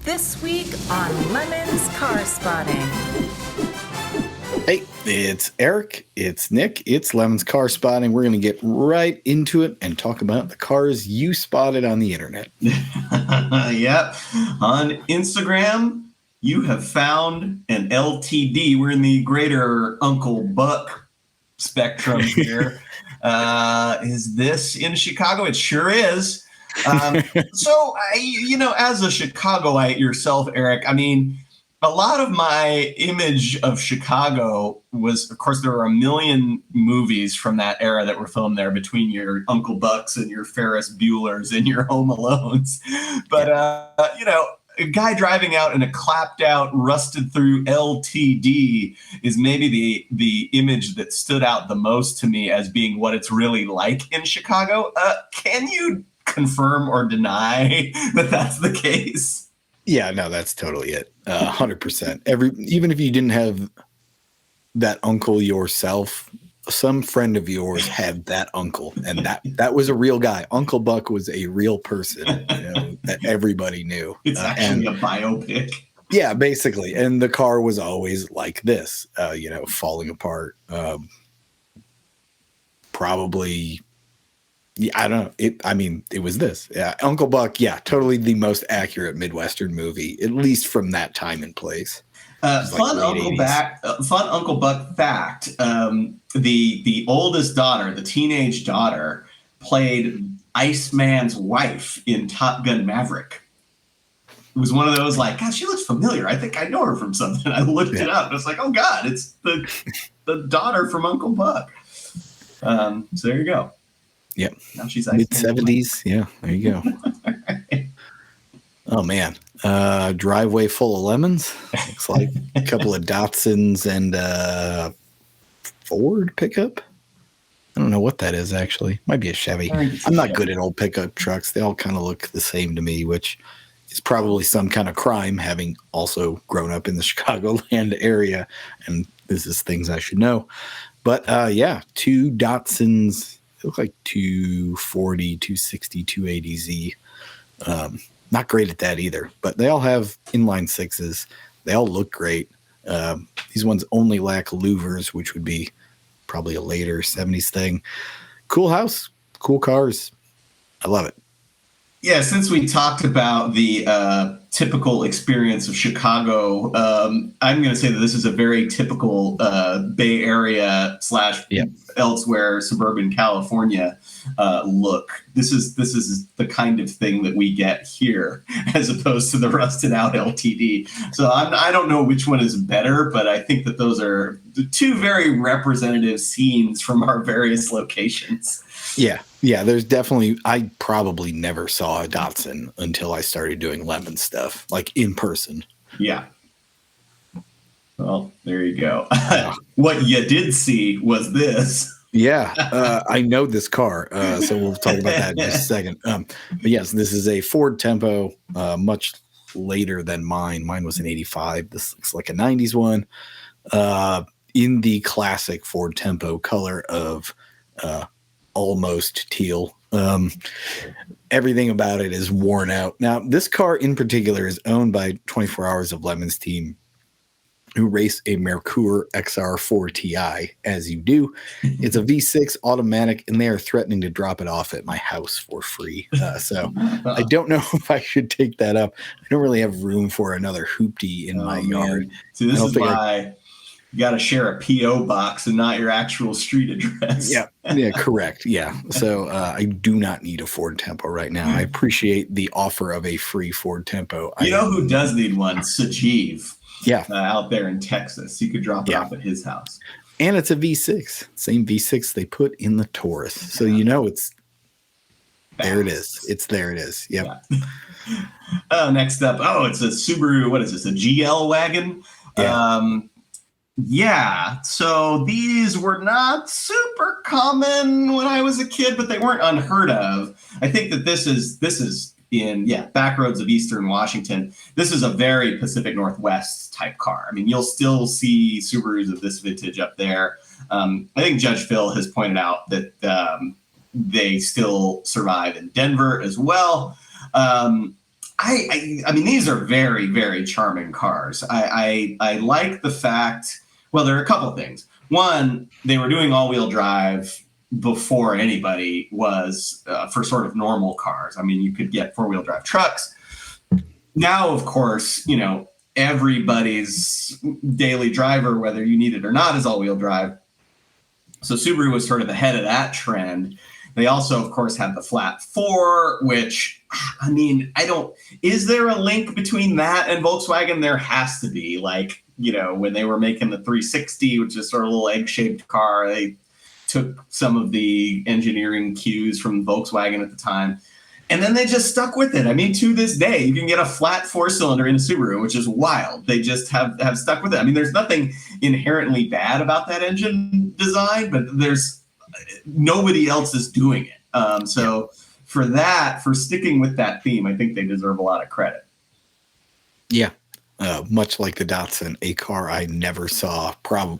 This week on Lemon's Car Spotting. Hey, it's Eric, it's Nick, it's Lemon's Car Spotting. We're going to get right into it and talk about the cars you spotted on the internet. Yep. On Instagram, you have found an LTD. We're in the greater Uncle Buck spectrum here. Is this in Chicago? It sure is. So, as a Chicagoite yourself, Eric, I mean, a lot of my image of Chicago was, of course, there were a million movies from that era that were filmed there between your Uncle Bucks and your Ferris Buellers and your Home Alones. But, a guy driving out in a clapped out, rusted through LTD is maybe the image that stood out the most to me as being what it's really like in Chicago. Can you confirm or deny that that's the case? Yeah, no, that's totally it. 100%. Even if you didn't have that uncle yourself, some friend of yours had that uncle, and that was a real guy. Uncle Buck was a real person, that everybody knew. It's actually a biopic. Yeah, basically. And the car was always like this, falling apart. Probably. Yeah, I don't know. It was this. Yeah, Uncle Buck. Yeah, totally the most accurate Midwestern movie, at least from that time and place. Fun Uncle Buck fact: the oldest daughter, the teenage daughter, played Iceman's wife in Top Gun Maverick. It was one of those like, God, she looks familiar. I think I know her from something. I looked it up. And I was like, oh God, it's the daughter from Uncle Buck. So there you go. Yep. Now she's mid-70s. Yeah, there you go. Right. Oh, man. Driveway full of lemons. Looks like a couple of Datsuns and Ford pickup. I don't know what that is, actually. Might be a Chevy. I'm not good at old pickup trucks. They all kind of look the same to me, which is probably some kind of crime, having also grown up in the Chicagoland area. And this is things I should know. But, two Datsuns. They look like 240, 260, 280Z. Not great at that either, but they all have inline sixes. They all look great. These ones only lack louvers, which would be probably a later 70s thing. Cool house, cool cars. I love it. Yeah, since we talked about the typical experience of Chicago, I'm going to say that this is a very typical Bay Area / elsewhere suburban California look. This is the kind of thing that we get here, as opposed to the rusted out LTD. So I don't know which one is better, but I think that those are the two very representative scenes from our various locations. Yeah, there's definitely, I probably never saw a Datsun until I started doing lemon stuff, like in person. Yeah. Well, there you go. What you did see was this. Yeah, I know this car, so we'll talk about that in just a second. But yes, this is a Ford Tempo, much later than mine. Mine was an 85. This looks like a 90s one. In the classic Ford Tempo color of almost teal. Everything about it is worn out. Now, this car in particular is owned by 24 Hours of Lemons team, who race a Merkur XR4 Ti, as you do. It's a V6 automatic, and they are threatening to drop it off at my house for free. So I don't know if I should take that up. I don't really have room for another hoopty in my yard. So this is why you got to share a P.O. box and not your actual street address. Yeah, correct. Yeah. So I do not need a Ford Tempo right now. I appreciate the offer of a free Ford Tempo. You know who does need one? Sajeev. Yeah. Out there in Texas. You could drop it off at his house. And it's a V6. Same V6 they put in the Taurus. So it's there it is. There it is. Yep. Yeah. Next up. It's a Subaru. What is this? A GL wagon? Yeah. So these were not super common when I was a kid, but they weren't unheard of. I think that this is in back roads of Eastern Washington. This is a very Pacific Northwest type car. I mean, you'll still see Subarus of this vintage up there. I think Judge Phil has pointed out that they still survive in Denver as well. I mean, these are very, very charming cars. I like the fact, well, there are a couple of things. One, they were doing all-wheel drive before anybody was for sort of normal cars. I mean, you could get four-wheel drive trucks. Now, of course, you know, everybody's daily driver, whether you need it or not, is all-wheel drive. So Subaru was sort of ahead of that trend. They also, of course, had the flat four, which, I mean, is there a link between that and Volkswagen? There has to be. Like, you know, when they were making the 360, which is sort of a little egg-shaped car, they took some of the engineering cues from Volkswagen at the time. And then they just stuck with it. I mean, to this day, you can get a flat four-cylinder in a Subaru, which is wild. They just have stuck with it. I mean, there's nothing inherently bad about that engine design, but nobody else is doing it. So for sticking with that theme, I think they deserve a lot of credit. Yeah. Much like the Datsun, a car I never saw.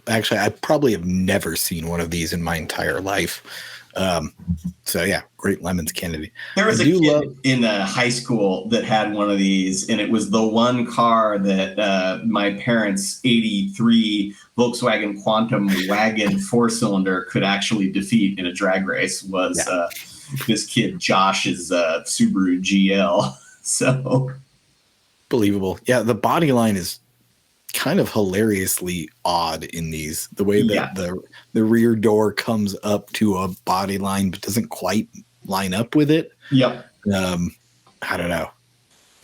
Actually, I probably have never seen one of these in my entire life. So yeah, great Lemons candidate. There was a kid in high school that had one of these, and it was the one car that my parents' 83 Volkswagen Quantum wagon four-cylinder could actually defeat in a drag race. Was this kid Josh's Subaru GL? So believable. Yeah, the body line is kind of hilariously odd in these. The way that the rear door comes up to a body line but doesn't quite line up with it. Yep. I don't know.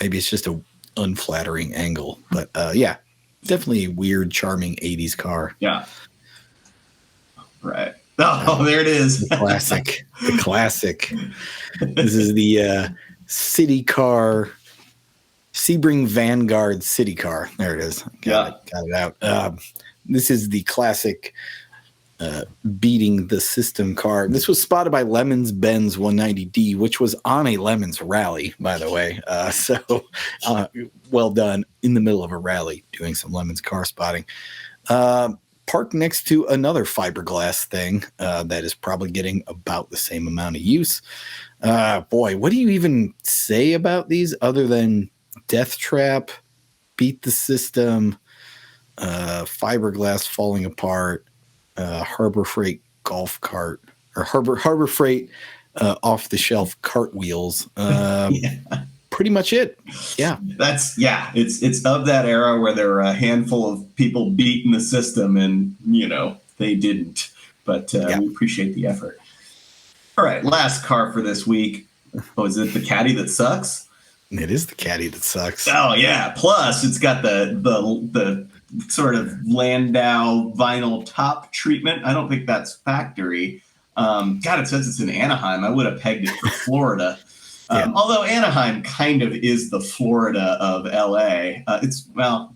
Maybe it's just a unflattering angle, but yeah, definitely a weird, charming 80s car. Yeah. Right. Oh, there it is. The classic. The classic. This is the city car. Sebring Vanguard city car. There it is. Got it out. This is the classic beating the system car. This was spotted by Lemons Benz 190D, which was on a Lemons rally, by the way. So well done in the middle of a rally doing some Lemons car spotting. Parked next to another fiberglass thing that is probably getting about the same amount of use. Boy, what do you even say about these other than Death Trap, Beat the System, Fiberglass Falling Apart, Harbor Freight Golf Cart, or Harbor Freight Off the Shelf Cartwheels. Pretty much it. Yeah. It's of that era where there were a handful of people beating the system and, you know, they didn't. But we appreciate the effort. All right, last car for this week. Oh, is it the Caddy that sucks? It is the Caddy that sucks. Oh yeah! Plus, it's got the sort of Landau vinyl top treatment. I don't think that's factory. God, it says it's in Anaheim. I would have pegged it for Florida. Although Anaheim kind of is the Florida of LA.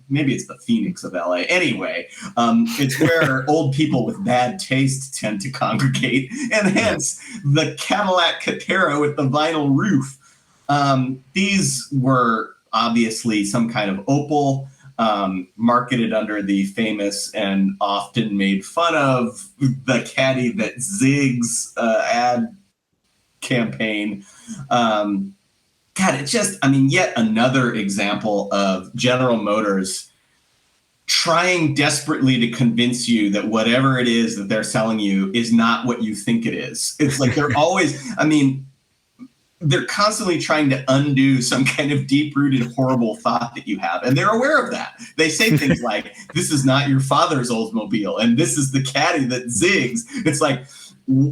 Maybe it's the Phoenix of LA. Anyway, it's where old people with bad taste tend to congregate, and hence the Cadillac Catera with the vinyl roof. These were obviously some kind of Opel, marketed under the famous and often made fun of the Caddy that zigs ad campaign. Yet another example of General Motors trying desperately to convince you that whatever it is that they're selling you is not what you think it is. It's like they're always, they're constantly trying to undo some kind of deep-rooted horrible thought that you have. And they're aware of that. They say things like, this is not your father's Oldsmobile, and this is the Caddy that zigs. It's like,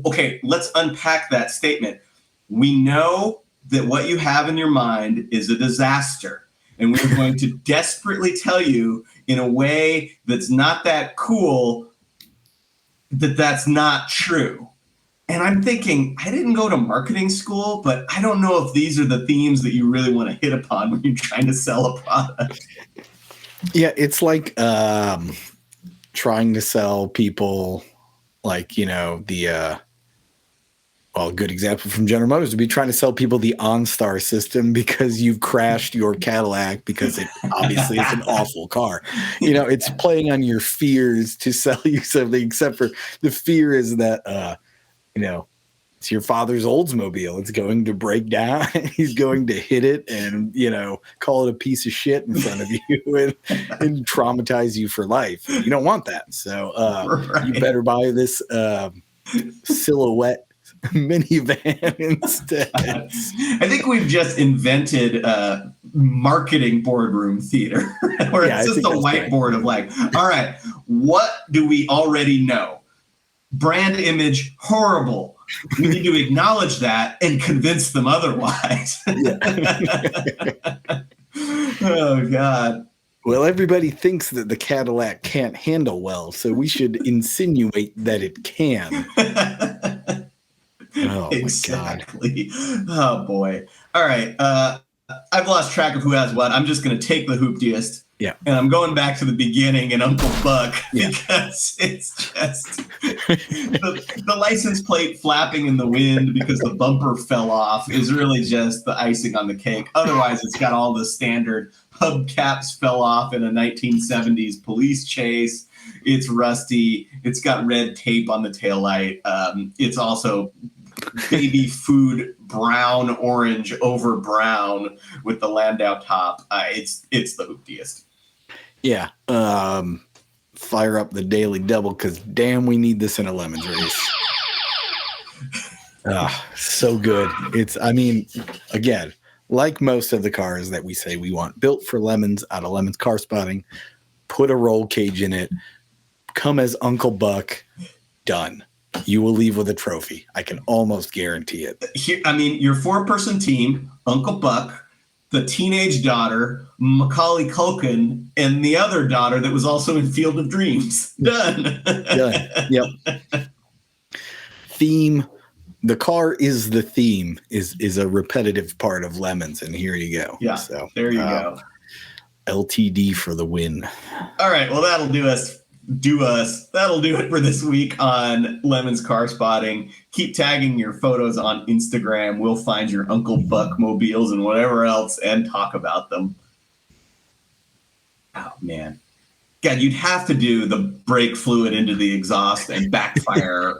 okay, let's unpack that statement. We know that what you have in your mind is a disaster. And we're going to desperately tell you in a way that's not that cool that that's not true. And I'm thinking, I didn't go to marketing school, but I don't know if these are the themes that you really want to hit upon when you're trying to sell a product. Yeah, it's like trying to sell people like, you know, a good example from General Motors would be trying to sell people the OnStar system because you've crashed your Cadillac because it obviously is an awful car. You know, it's playing on your fears to sell you something, except for the fear is that, It's your father's Oldsmobile. It's going to break down. He's going to hit it and, call it a piece of shit in front of you and traumatize you for life. You don't want that. So Right. you better buy this Silhouette minivan instead. I think we've just invented marketing boardroom theater where it's just a whiteboard of like, all right, what do we already know? Brand image, horrible. We need to acknowledge that and convince them otherwise. Oh, God. Well, everybody thinks that the Cadillac can't handle well, so we should insinuate that it can. Oh, exactly. My God. Oh, boy. All right. I've lost track of who has what. I'm just going to take the hooptiest. Yeah. And I'm going back to the beginning and Uncle Buck because it's just the license plate flapping in the wind because the bumper fell off is really just the icing on the cake. Otherwise, it's got all the standard hubcaps fell off in a 1970s police chase. It's rusty. It's got red tape on the taillight. It's also baby food brown orange over brown with the Landau top. It's the hooptiest. Yeah. Fire up the daily double because damn, we need this in a lemons race. So good. Again, like most of the cars that we say we want built for lemons out of Lemons Car Spotting, put a roll cage in it, come as Uncle Buck, done. You will leave with a trophy. I can almost guarantee it. Your 4-person team, Uncle Buck, the teenage daughter, Macaulay Culkin, and the other daughter that was also in Field of Dreams. Done. Done. Yep. Theme. The car is the theme, is a repetitive part of Lemons, and here you go. Yeah, so there you go. LTD for the win. All right, well, that'll do us. That'll do it for this week on Lemons Car Spotting. Keep tagging your photos on Instagram. We'll find your Uncle Buck mobiles and whatever else and talk about them. Oh, man. God, you'd have to do the brake fluid into the exhaust and backfire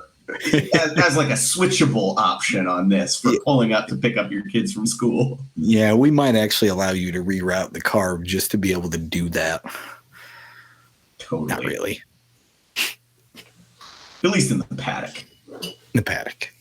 as like a switchable option on this for pulling up to pick up your kids from school. Yeah, we might actually allow you to reroute the car just to be able to do that. Totally. Not really. At least in the paddock. The paddock.